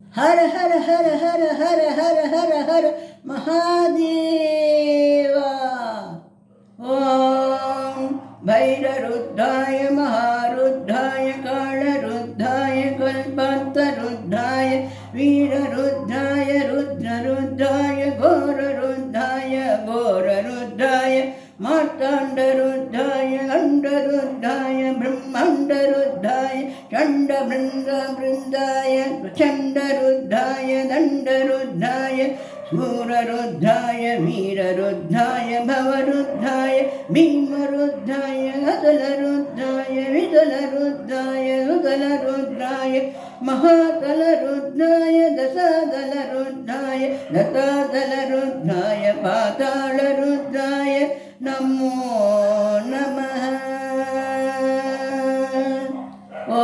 हर हर हर हर हर हर हर हर महादेव। ओम भैररुद्धाय महारुद्धाय कालरुद्धाय कल्पान्तरुद्धाय वीररुद्धाय रुद्ररुद्धाय घोररुद्धाय घोररुद्धाय मार्ताण्डरुद्धाय अण्डरुद्धाय ब्रह्माण्डरुद्धाय चण्डवृन्दाय प्रचण्डरुद्धाय दण्डरुद्धाय शूररुद्धाय वीररुद्धाय भवरुद्धाय भीमरुद्धाय अतलरुद्धाय वितलरुद्धाय उतलरुद्धाय महातलरुद्धाय दशदलरुद्धाय दत्तादलरुद्धाय पातालरुद्धाय नमो नमः। ॐ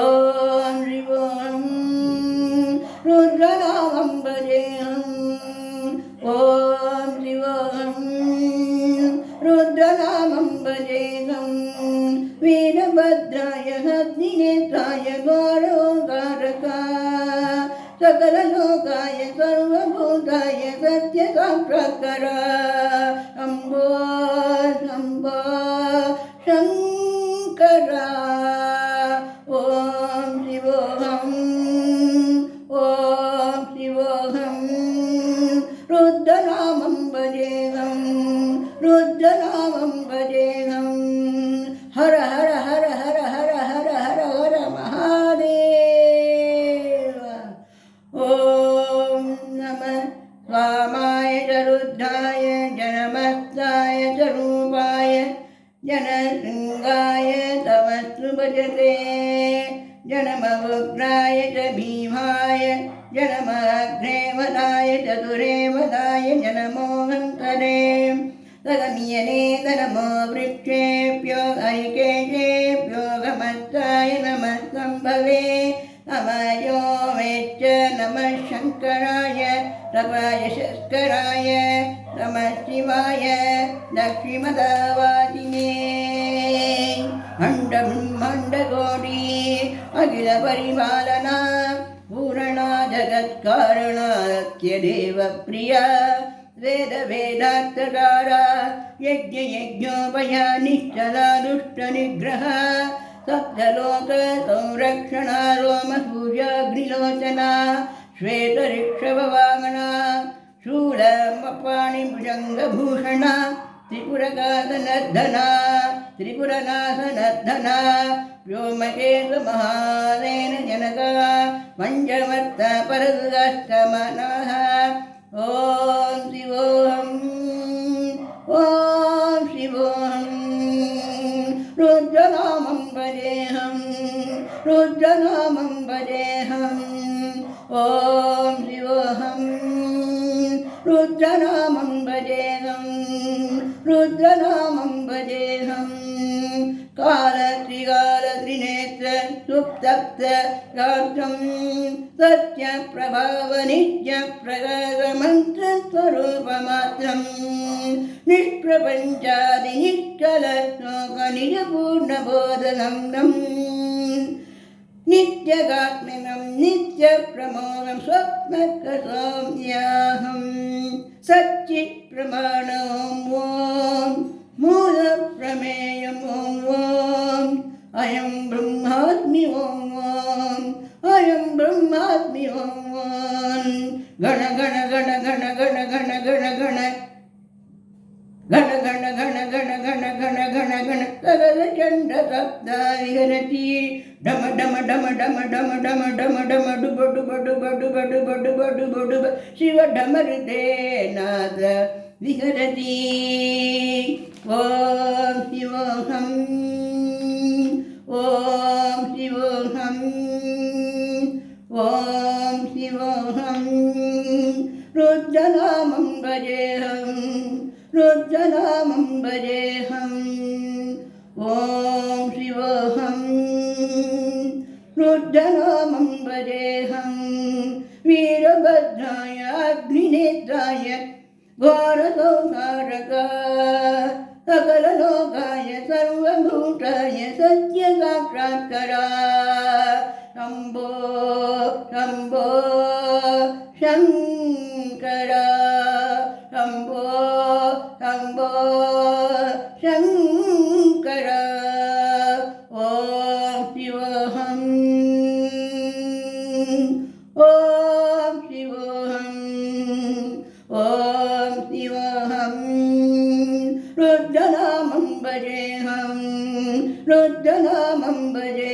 शिवं रुद्रनामं भजेऽहम्। ॐ शिवं रुद्रनामं भजेऽहम्। वीरभद्राय अग्निनेत्राय घोरोद्धारकाय सकललोकाय सर्वभूताय सत्यसाक्षात्काराय अम्बो शम्भो शङ्करा। ॐ शिवोऽहम् ॐ शिवोऽहम् रुद्रनामं भजेऽहम् रुद्रनामं भजेऽहम्। हर हर हर हर हर हर हर हर महादेव। ॐ नमः वामाय च रुद्राय जनमस्ताय च रूपाय जनशृङ्गाय तमस्तु भजते जनमवक्राय च भीमाय जनमग्रेवदाय चतुरेवदाय जनमोहन्तरे तदमियने नमो वृक्षेभ्यो हरिकेशेभ्यो गमस्ताय नमः सम्भवे नमयो वेच्च नमः शङ्कराय तपाय शस्कराय नमः शिवाय दक्षिमदावादिने अण्डब्रह्माण्डकोटि अखिलपरिपालना पूरणा जगत्कारणा नित्यदेवप्रिया वेदवेदार्थकारा यज्ञयज्ञोपया निश्चला दुष्टनिग्रहा सप्तलोकसंरक्षणा रोमसूर्याग्निलोचना श्वेतऋक्षभवामना शूलपाणिभुजङ्गभूषणा त्रिपुरकासनर्धना त्रिपुरनाशनर्धना व्योमकेशमहासेन जनका पञ्चमर्ता परदुगाष्टमनः। ॐ शिवोऽहम् ॐ शिवोऽहम् रुद्रनामं भजेऽहम् रुद्रनामं भजेऽहम्। ॐ शिवोऽहम् रुद्रनामं भजेऽहम् रुद्रनामं भजेऽहम्। कालत्रिकालत्रिनेत्र सुप्तप्त रात्रं सत्यप्रभावनित्यप्रकाशमन्त्रस्वरूपमात्रं निष्प्रपञ्चादिनिष्कलश्लोकनिजपूर्णबोधनन्दं नित्यगात्मनं नित्यप्रमोदं स्वप्नकसौम्याहं सच्चित्प्रमाणं ॐ मूलप्रमेयं ॐ अयं ब्रह्मास्मि ॐ अयं ब्रह्मास्मि ॐ गण गण गण गण गण गण गण गण गण गण गण गण गण गण गण गण सकल चण्ड सप्ता विहरति डम डम डम डम डम डम डम डम डुब डुब डुब डुब डुब डुब डुब डुब शिव डमरुते नाद विहरति। ॐ शिवोऽहम् ॐ शिवोऽहम् ॐ शिवोऽहम् रुद्रनामं भजेऽहम् रुद्रनामं भजेऽहम्। ॐ शिवोऽहम् रुद्रनामं भजेऽहम् वीरभद्राय अग्निनेत्राय घोरसंहारकाय सकललोकाय सर्वभूताय सत्यसाक्षात्काराय शम्भो शम्भो ಶಂಕರ ಶಂಭೋ ಶಂಭೋ ಶಂಕರ ಓಂ ಶಿವೋಹಂ ಓಂ ಶಿವೋಹಂ ಓಂ ಶಿವೋಹಂ ರುದ್ರನಾಮಂ ಭಜೇಹಂ ರುದ್ರನಾಮಂ ಭಜೆ